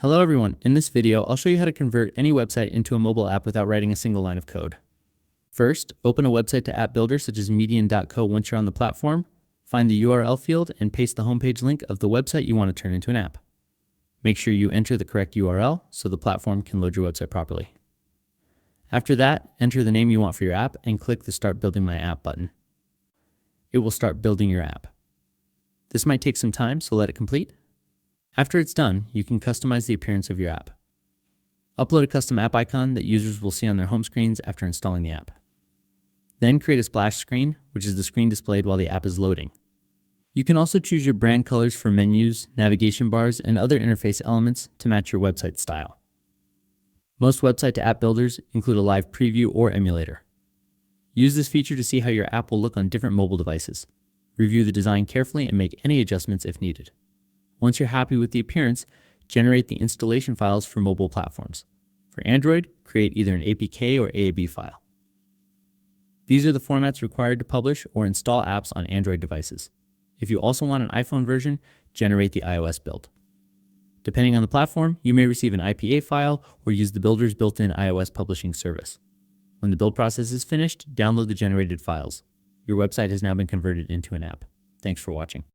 Hello everyone, in this video I'll show you how to convert any website into a mobile app without writing a single line of code. First, open a website to app builder such as Median.co once you're on the platform, find the URL field and paste the homepage link of the website you want to turn into an app. Make sure you enter the correct URL so the platform can load your website properly. After that, enter the name you want for your app and click the Start Building My App button. It will start building your app. This might take some time, so let it complete. After it's done, you can customize the appearance of your app. Upload a custom app icon that users will see on their home screens after installing the app. Then create a splash screen, which is the screen displayed while the app is loading. You can also choose your brand colors for menus, navigation bars, and other interface elements to match your website style. Most website to app builders include a live preview or emulator. Use this feature to see how your app will look on different mobile devices. Review the design carefully and make any adjustments if needed. Once you're happy with the appearance, generate the installation files for mobile platforms. For Android, create either an APK or AAB file. These are the formats required to publish or install apps on Android devices. If you also want an iPhone version, generate the iOS build. Depending on the platform, you may receive an IPA file or use the builder's built-in iOS publishing service. When the build process is finished, download the generated files. Your website has now been converted into an app. Thanks for watching.